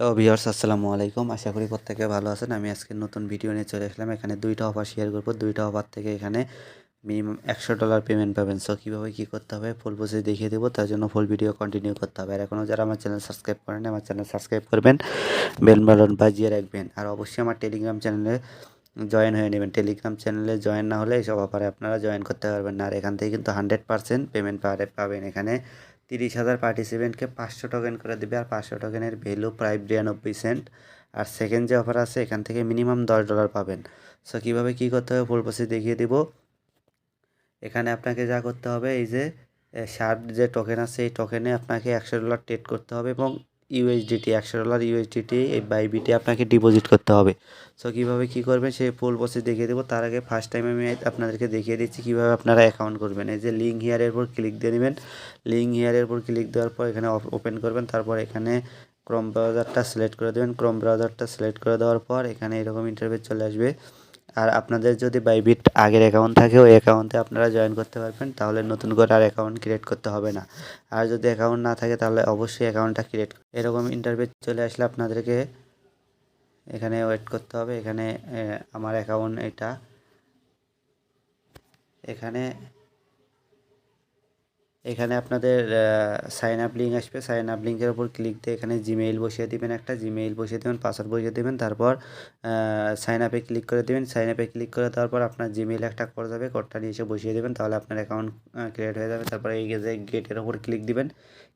Hello viewers, আসসালামু আলাইকুম। আশা করি প্রত্যেকে ভালো আছেন। আমি আজকে নতুন ভিডিও নিয়ে চলে আসলাম। এখানে দুইটা অফার শেয়ার করব। দুইটা অফার থেকে এখানে মিনিমাম $100 পেমেন্ট পাবেন। সো কীভাবে কী করতে হবে ফুল প্রসেস দেখিয়ে দেবো। তার জন্য ফুল ভিডিও কন্টিনিউ করতে হবে। আর এখনও যারা আমার চ্যানেল সাবস্ক্রাইব করেন আমার চ্যানেল সাবস্ক্রাইব করবেন, বেল বাটন বাজিয়ে রাখবেন। আর অবশ্যই আমার টেলিগ্রাম চ্যানেলে জয়েন হয়ে নেবেন। টেলিগ্রাম চ্যানেলে জয়েন না হলে এইসব অফারে আপনারা জয়েন করতে পারবেন না। আর এখান থেকে কিন্তু 100% পেমেন্ট পাবেন। এখানে 30,000 পার্টিসিপেন্টকে 500 টোকেন করে দেবে। আর 500 টোকেনের ভ্যালু প্রায় 92 সেন্ট। আর সেকেন্ড যে অফার আছে এখান থেকে মিনিমাম $10 পাবেন। সো কীভাবে কী করতে হবে ফুল প্রসেস দেখিয়ে দিব। এখানে আপনাকে যা করতে হবে, এই যে শার্ট যে টোকেন আছে এই টোকেনে আপনাকে $100 ট্রেড করতে হবে এবং ইউএসডিটি $100 এই বাইবিটে আপনাকে ডিপোজিট করতে হবে। সো কীভাবে কী করবেন সেই ফুল প্রসেস দেখিয়ে দেবো। তার আগে ফার্স্ট টাইম আমি আপনাদেরকে দেখিয়ে দিচ্ছি কীভাবে আপনারা অ্যাকাউন্ট করবেন। এই যে লিঙ্ক হিয়ারের উপর ক্লিক দিয়ে দেবেন। লিঙ্ক হিয়ারের উপর ক্লিক দেওয়ার পর এখানে ওপেন করবেন। তারপর এখানে ক্রোম ব্রাউজারটা সিলেক্ট করে দেবেন। ক্রোম ব্রাউজারটা সিলেক্ট করে দেওয়ার পর এখানে এরকম ইন্টারফেস চলে আসবে। আর আপনাদের যদি বাইবিট আগের অ্যাকাউন্ট থাকে ওই অ্যাকাউন্টে আপনারা জয়েন করতে পারবেন, তাহলে নতুন করে আর অ্যাকাউন্ট ক্রিয়েট করতে হবে না। আর যদি অ্যাকাউন্ট না থাকে তাহলে অবশ্যই অ্যাকাউন্টটা ক্রিয়েট এরকম ইন্টারফেস চলে আসলে আপনাদেরকে এখানে ওয়েট করতে হবে। এখানে আমার অ্যাকাউন্ট এটা এখানে এখানে আপনাদের সাইন আপ লিঙ্ক আসবে। সাইন আপ লিঙ্কের উপর ক্লিক দিয়ে এখানে জিমেইল বসিয়ে দেবেন, একটা জিমেইল বসিয়ে দেবেন, পাসওয়ার্ড বসিয়ে দেবেন। তারপর সাইন আপে ক্লিক করে দেবেন। সাইন আপে ক্লিক করে দেওয়ার পর আপনার জিমেইলে একটা কোড যাবে, কোডটা নিয়ে এসে বসিয়ে দেবেন, তাহলে আপনার অ্যাকাউন্ট ক্রিয়েট হয়ে যাবে। তারপরে এই যে গেটের ওপর ক্লিক দিবেন।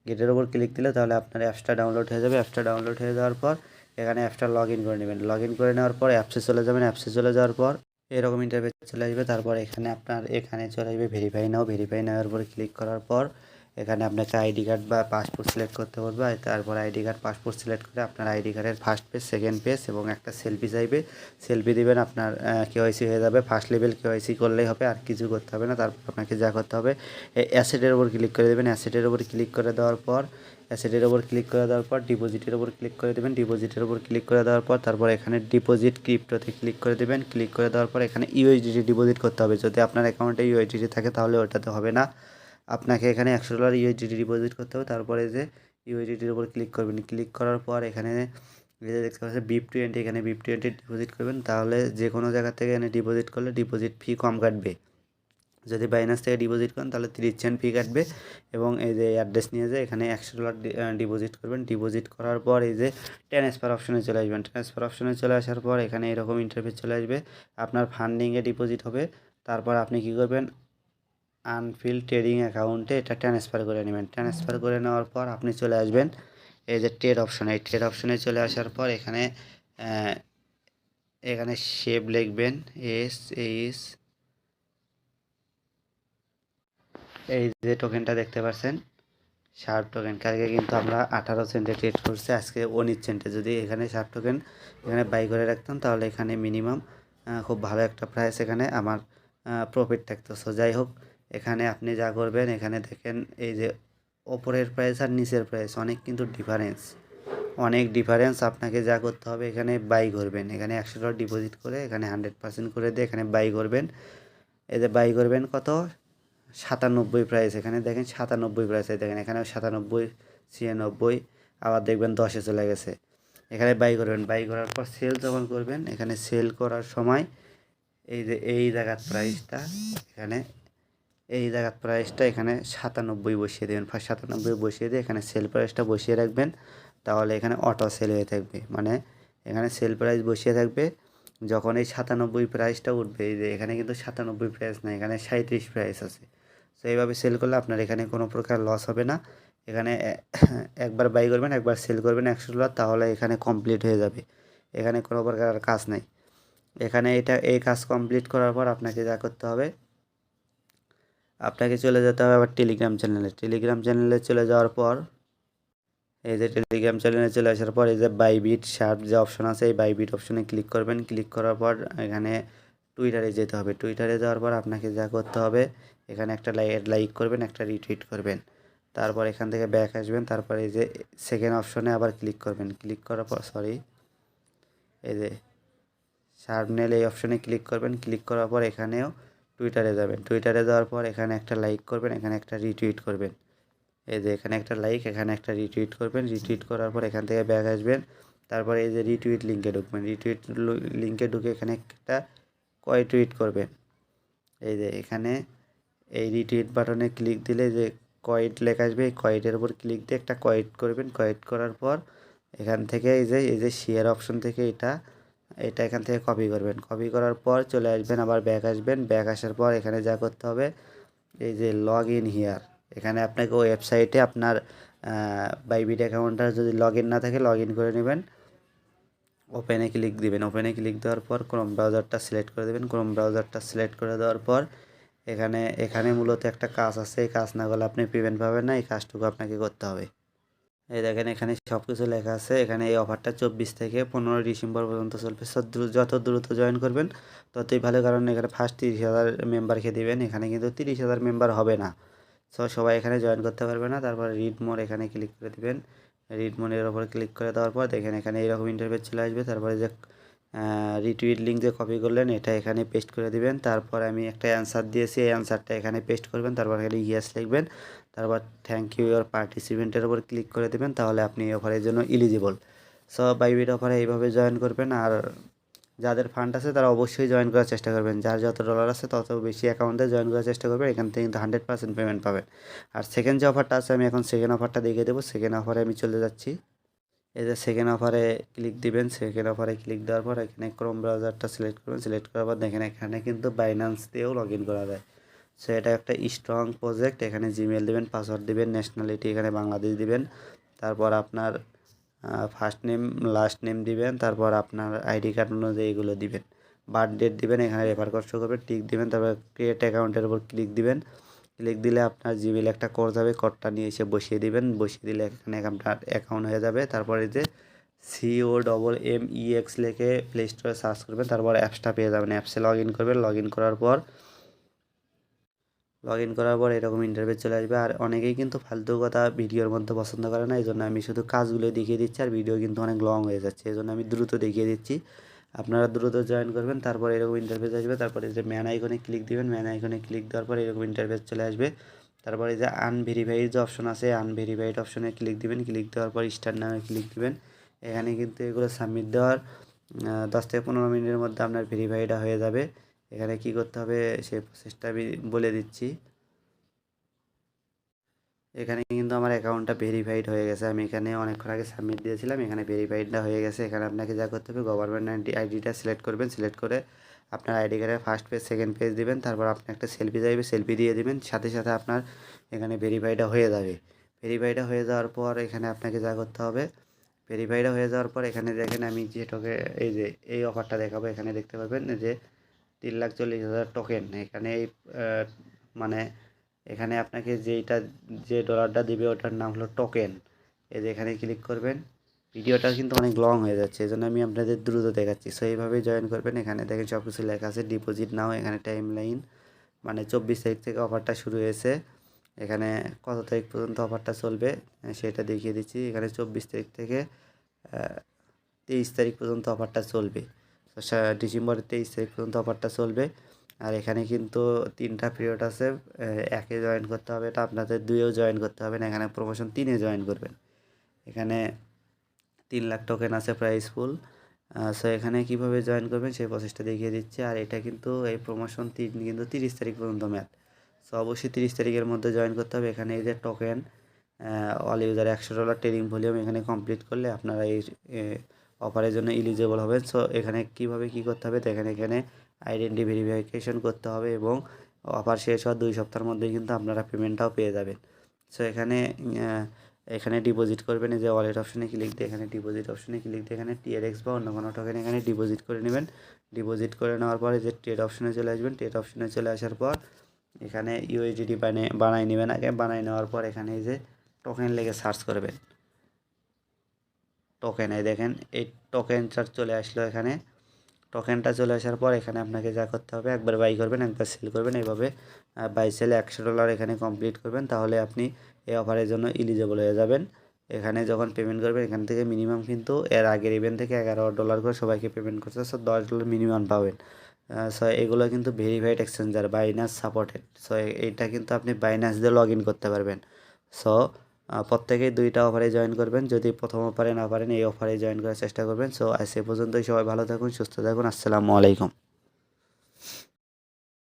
গেটের ওপর ক্লিক দিলে তাহলে আপনার অ্যাপসটা ডাউনলোড হয়ে যাবে। অ্যাপসটা ডাউনলোড হয়ে যাওয়ার পর এখানে অ্যাপসটা লগ ইন করে নেবেন। লগ ইন করে নেওয়ার পর অ্যাপসে চলে যাবেন। অ্যাপসে চলে যাওয়ার পর এরকম ইন্টারফেস চলে আসবে। তারপর এখানে আপনার এখানে চলে আসবে ভেরিফাই নাও। ভেরিফাই নেওয়ার উপরে ক্লিক করার পর এখানে আপনাকে আইডি কার্ড বা পাসপোর্ট সিলেক্ট করতে বলবে। তারপর আইডি কার্ড পাসপোর্ট সিলেক্ট করে আপনার আইডি কার্ডের ফার্স্ট পেজ, সেকেন্ড পেজ এবং একটা সেলফি চাইবে। সেলফি দিবেন, আপনার কেওয়াইসি হয়ে যাবে। ফার্স্ট লেভেল কেওয়াইসি করলেই হবে, আর কিছু করতে হবে না। তারপর আপনাকে যা করতে হবে এই অ্যাসেটের উপর ক্লিক করে দেবেন। অ্যাসেটের উপর ক্লিক করে দেওয়ার পর ডিপোজিটের উপর ক্লিক করে দেবেন। ডিপোজিটের উপর ক্লিক করে দেওয়ার পর তারপর এখানে ডিপোজিট ক্রিপ্টোতে ক্লিক করে দেবেন। ক্লিক করে দেওয়ার পর এখানে ইউএসডিটি ডিপোজিট করতে হবে। যদি আপনার অ্যাকাউন্টে ইউএসডিটি থাকে তাহলে ওটাতে হবে না, আপনাকে এখানে $100 ইউএসডিটি ডিপোজিট করতে হবে। তারপরে যে ইউএসডিটির উপর ক্লিক করবেন। ক্লিক করার পর এখানে যে দেখতে পাচ্ছেন BIP20, এখানে BIP20 ডিপোজিট করবেন। তাহলে যে কোনো জায়গা থেকে এখানে ডিপোজিট করলে ডিপোজিট ফি কম কাটবে। যদি বাইন্যান্স থেকে ডিপোজিট করেন তাহলে 30 সেন্ট ফি কাটবে। এবং এই যে অ্যাড্রেস নিয়ে যে এখানে $100 ডিপোজিট করবেন। ডিপোজিট করার পর এই যে ট্রান্সফার অপশনে চলে আসবেন। ট্রান্সফার অপশনে চলে আসার পর এখানে এরকম ইন্টারফেস চলে আসবে। আপনার ফান্ডিংয়ে ডিপোজিট হবে। তারপর আপনি কী করবেন, আনফিল্ড ট্রেডিং অ্যাকাউন্টে এটা ট্রান্সফার করে নেবেন। ট্রান্সফার করে নেওয়ার পর আপনি চলে আসবেন এই যে ট্রেড অপশনে। এই ট্রেড অপশনে চলে আসার পর এখানে এখানে শেপ লিখবেন SH। এই যে টোকেনটা দেখতে পাচ্ছেন শার্প টোকেন, কালকে কিন্তু আমরা 18 সেন্টে ট্রেড করছি, আজকে 19 সেন্টে। যদি এখানে শার্প টোকেন এখানে বাই করে রাখতাম তাহলে এখানে মিনিমাম খুব ভালো একটা প্রাইস এখানে আমার প্রফিট থাকতো। সো যাই হোক, এখানে আপনি যা করবেন এখানে দেখেন এই যে ওপরের প্রাইস আর নিচের প্রাইস অনেক কিন্তু ডিফারেন্স। আপনাকে যা করতে হবে এখানে বাই করবেন। এখানে $100 ডিপোজিট করে এখানে 100% করে দিয়ে এখানে বাই করবেন। এই যে বাই করবেন কত, 97 প্রাইস। এখানে দেখেন 97 প্রাইসে দেখেন এখানে 97, 96, আবার দেখবেন 10-এ চলে গেছে। এখানে বাই করবেন। বাই করার পর সেল যখন করবেন এখানে সেল করার সময় এই যে এই জায়গার প্রাইসটা এখানে 97 বসিয়ে দেবেন। ফার্স্ট 97 বসিয়ে দিয়ে এখানে সেল প্রাইসটা বসিয়ে রাখবেন। তাহলে এখানে অটো সেল হয়ে থাকবে, মানে এখানে সেল প্রাইস বসিয়ে থাকবে। যখন এই 97 প্রাইসটা উঠবে, এই যে এখানে কিন্তু 97 প্রাইস না, এখানে 37 প্রাইস আছে। তো এইভাবে সেল করলে আপনার এখানে কোনো প্রকার লস হবে না। এখানে একবার বাই করবেন, একবার সেল করবেন $100, তাহলে এখানে কমপ্লিট হয়ে যাবে। এখানে কোনো প্রকার কাজ নাই। এখানে এই কাজ কমপ্লিট করার পর আপনাকে যা করতে হবে, আপনাকে চলে যেতে হবে আবার টেলিগ্রাম চ্যানেলে চলে যাওয়ার পর এই যে টেলিগ্রাম চ্যানেলে চলে আসার পর এই যে বাইবিট শার্প যে অপশন আছে এই বাইবিট অপশনে ক্লিক করবেন। ক্লিক করার পর এখানে টুইটারে যেতে হবে। টুইটারে যাওয়ার পর আপনাকে যা করতে হবে এখানে একটা লাইক করবেন, একটা রিটুইট করবেন। তারপর এখান থেকে ব্যাক আসবেন। তারপর এই যে সেকেন্ড অপশনে আবার ক্লিক করবেন। ক্লিক করার পর এই যে সাবনেল এই অপশনে ক্লিক করবেন। ক্লিক করার পর এখানেও টুইটারে যাবেন। টুইটারে যাওয়ার পর এখানে একটা লাইক করবেন, এখানে একটা রিটুইট করবেন। এই যে এখানে একটা লাইক, এখানে একটা রিটুইট করবেন। রিটুইট করার পর এখান থেকে ব্যাক আসবেন। তারপরে এই যে রিটুইট লিঙ্কে ঢুকবেন, রিটুইট লিঙ্কে ঢুকে এখানে একটা কয় টুইট করবেন। এই যে এখানে এই রিটুইট বাটনে ক্লিক দিলে যে কয়েট লেখা আসবে, এই কয়েটের উপর ক্লিক দিয়ে একটা কয়েট করবেন। কয়েট করার পর এখান থেকে এই যে শেয়ার অপশন থেকে এটা এখান থেকে কপি করবেন। কপি করার পর চলে আসবেন, আবার ব্যাক আসবেন। ব্যাক আসার পর এখানে যা করতে হবে, এই যে লগ ইন হিয়ার, এখানে আপনাকে ওয়েবসাইটে আপনার বাইবিট অ্যাকাউন্টটা যদি লগ ইন না থাকে লগ ইন করে নেবেন। ওপেনে ক্লিক দিবেন। ওপেনে ক্লিক দেওয়ার পর ক্রোম ব্রাউজারটা সিলেক্ট করে দেবেন। ক্রোম ব্রাউজারটা সিলেক্ট করে দেওয়ার পর এখানে মূলত একটা কাজ আছে, এই কাজ না করলে আপনি পেমেন্ট পাবেন না। এই কাজটুকু আপনাকে করতে হবে। এই দেখেন এখানে সব কিছু লেখা আছে। এখানে এই অফারটা 24 থেকে 15 ডিসেম্বর পর্যন্ত চলবে। যত দ্রুত জয়েন করবেন ততই ভালো, কারণ এখানে ফার্স্ট 30,000 মেম্বারকে দিবেন। এখানে কিন্তু 30,000 মেম্বার হবে না, সবাই এখানে জয়েন করতে পারবে না। তারপর রিড মোর এখানে ক্লিক করে দিবেন। রিড মোরের ওপর ক্লিক করে দেওয়ার পর দেখেন এখানে এইরকম ইন্টারফেস চলে আসবে। তারপরে যে রিটুইট লিঙ্ক যে কপি করলেন এটা এখানে পেস্ট করে দিবেন। তারপর আমি একটা অ্যান্সার দিয়েছি, এই অ্যান্সারটা এখানে পেস্ট করবেন। তারপর এখানে ইয়েস লিখবেন। তারপর থ্যাংক ইউ ইওর পার্টিসিপেন্টের ওপর ক্লিক করে দেবেন। তাহলে আপনি এই অফারের জন্য এলিজিবল। বাইবিট অফারে এইভাবে জয়েন করবেন। আর যাদের ফান্ড আছে তারা অবশ্যই জয়েন করার চেষ্টা করবেন। যার যত ডলার আছে তত বেশি অ্যাকাউন্টে জয়েন করার চেষ্টা করবেন। এখান থেকে কিন্তু 100% পেমেন্ট পাবেন। আর সেকেন্ড যে অফারটা আছে, আমি এখন সেকেন্ড অফারটা দেখিয়ে দেবো। সেকেন্ড অফারে আমি চলে যাচ্ছি। এই যে সেকেন্ড অফারে ক্লিক দিবেন। সেকেন্ড অফারে ক্লিক দেওয়ার পর এখানে ক্রোম ব্রাউজারটা সিলেক্ট করবেন। সিলেক্ট করার পর দেখেন এখানে কিন্তু বাইন্যান্স দিয়েও লগ ইন করা যায়। এটা একটা স্ট্রং প্রজেক্ট। এখানে জিমেল দিবেন, পাসওয়ার্ড দিবেন, ন্যাশনালিটি এখানে বাংলাদেশ দিবেন। তারপর আপনার ফার্স্ট নেম লাস্ট নেম দিবেন। তারপর আপনার আইডি কার্ড অনুযায়ী এগুলো দিবেন। বার্থ ডেট দিবেন, এখানে রেফার কোড শো করবে, টিক দিবেন। তারপর ক্রিয়েট অ্যাকাউন্টের উপর ক্লিক দিবেন। ক্লিক দিলে আপনার জিমেল একটা কোড যাবে, কোডটা নিয়ে এসে বসিয়ে দিবেন। বসিয়ে দিলে এখানে আপনার অ্যাকাউন্ট হয়ে যাবে। তারপরে যে COMMEX লিখে প্লে স্টোরে সার্চ করবেন। তারপর অ্যাপসটা পেয়ে যাবেন। অ্যাপসে লগ ইন করবেন। লগ ইন করার পর এরকম ইন্টারফেস চলে আসবে। আর অনেকেই কিন্তু ফালতু কথা ভিডিওর মধ্যে পছন্দ করে না, এই জন্য আমি শুধু কাজগুলো দেখিয়ে দিচ্ছি। আর ভিডিও কিন্তু অনেক লং হয়ে যাচ্ছে, এই জন্য আমি দ্রুত দেখিয়ে দিচ্ছি। আপনারা দ্রুত জয়েন করবেন। তারপর এরকম ইন্টারফেস আসবে। তারপরে যে ম্যান আইকনে ক্লিক দিবেন। ম্যান আইকনে ক্লিক দেওয়ার পর এরকম ইন্টারফেস চলে আসবে। তারপরে যে আনভেরিফাইড যে অপশন আছে, আনভেরিফাইড অপশনে ক্লিক দিবেন। ক্লিক দেওয়ার পর স্টার নামে ক্লিক দিবেন। এখানে কিন্তু এগুলো সাবমিট দেওয়ার 10 থেকে 15 মিনিটের মধ্যে আপনার ভেরিফাইডটা হয়ে যাবে। এখানে কি করতে হবে সেই প্রসেসটা আমি বলে দিচ্ছি। এখানে কিন্তু আমার অ্যাকাউন্টটা ভেরিফাইড হয়ে গেছে। আমি এখানে অনেকক্ষণ আগে সাবমিট দিয়েছিলাম, এখানে ভেরিফাইডটা হয়ে গেছে। এখানে আপনাকে যা করতে হবে, গভর্নমেন্ট আইডিটা সিলেক্ট করবেন। সিলেক্ট করে আপনার আইডি কার্ডের ফার্স্ট পেজ সেকেন্ড পেজ দিবেন। তারপর আপনি একটা সেলফি চাইবে, সেলফি দিয়ে দিবেন। সাথে সাথে আপনার এখানে ভেরিফাইডটা হয়ে যাবে। ভেরিফাইডটা হয়ে যাওয়ার পর এখানে আপনাকে যা করতে হবে, ভেরিফাইডটা হয়ে যাওয়ার পর এখানে দেখেন আমি যে এই যে এই অফারটা দেখাবো। এখানে দেখতে পাবেন যে 3,40,000 টোকেন। এখানে মানে এখানে আপনাকে যে ডলারটা দিবে ওটার নাম হলো টোকেন। এই যে এখানে ক্লিক করবেন। ভিডিওটা কিন্তু অনেক লং হয়ে যাচ্ছে, এই জন্য আমি আপনাদের দ্রুত দেখাচ্ছি। এইভাবেই জয়েন করবেন। এখানে দেখেন সব কিছু লেখা আছে, ডিপোজিট নাও। এখানে টাইম লাইন মানে 24 তারিখ থেকে অফারটা শুরু হয়েছে। এখানে কত তারিখ পর্যন্ত অফারটা চলবে সেটা দেখিয়ে দিচ্ছি। এখানে 24 তারিখ থেকে 23 তারিখ পর্যন্ত অফারটা চলবে। ডিসেম্বরের 23 তারিখ পর্যন্ত অফারটা চলবে। আর এখানে কিন্তু 3টা পিরিয়ড আছে। একে জয়েন করতে হবে, এটা আপনাদের 2এও জয়েন করতে হবে না। এখানে প্রমোশন 3-এ জয়েন করবেন। এখানে 3 লাখ টোকেন আছে প্রাইস ফুল। এখানে কিভাবে জয়েন করবেন সেই প্রসেসটা দেখিয়ে দিচ্ছি। আর এটা কিন্তু এই প্রমোশন কিন্তু 30 তারিখ পর্যন্ত ম্যাথ। অবশ্যই 30 তারিখের মধ্যে জয়েন করতে হবে। এখানে এই যে token all user $100 trading volume এখানে কমপ্লিট করলে আপনারা এই অফারের জন্য এলিজিবল হবেন। এখানে কিভাবে কি করতে হবে দেখেন, এখানে আইডেন্টি ভেরিফিকেশন করতে হবে এবং অফার শেষ হওয়ার 2 সপ্তাহের মধ্যেই কিন্তু আপনারা পেমেন্টটাও পেয়ে যাবেন। এখানে ডিপোজিট করবেন। এই যে ওয়ালেট অপশনে ক্লিক দিয়ে এখানে ডিপোজিট অপশনে ক্লিক দিয়ে এখানে TRX বা অন্য কোনো টোকেন এখানে ডিপোজিট করে নেবেন। ডিপোজিট করে নেওয়ার পরে যে ট্রেড অপশনে চলে আসবেন। ট্রেড অপশনে চলে আসার পর এখানে USDT বানাই নেবেন। আগে বানাই নেওয়ার পর এখানে এই যে টোকেন লেগে সার্চ করবেন। টোকেনে দেখেন এই টোকেনটা চলে আসলো। এখানে টোকেনটা চলে আসার পর এখানে আপনাকে যা করতে হবে, একবার বাই করবেন, একবার সেল করবেন। এইভাবে বাই সেলে $100 এখানে কমপ্লিট করবেন। তাহলে আপনি এই অফারের জন্য এলিজিবল হয়ে যাবেন। এখানে যখন পেমেন্ট করবেন এখান থেকে মিনিমাম কিন্তু এর আগের ইভেন্ট থেকে $11 করে সবাইকে পেমেন্ট করছে। $10 মিনিমাম পাবেন। এগুলো কিন্তু ভেরিফাইড এক্সচেঞ্জার, বাইনান্স সাপোর্টেড। এইটা কিন্তু আপনি বাইনান্স দিয়ে লগ ইন করতে পারবেন। সো প্রত্যেকেই 2টা অফারে জয়েন করবেন। যদি প্রথম অফারে না পারেন এই অফারে জয়েন করার চেষ্টা করবেন। সো আজ এ পর্যন্তই, সবাই ভালো থাকুন, সুস্থ থাকুন। আসসালামু আলাইকুম।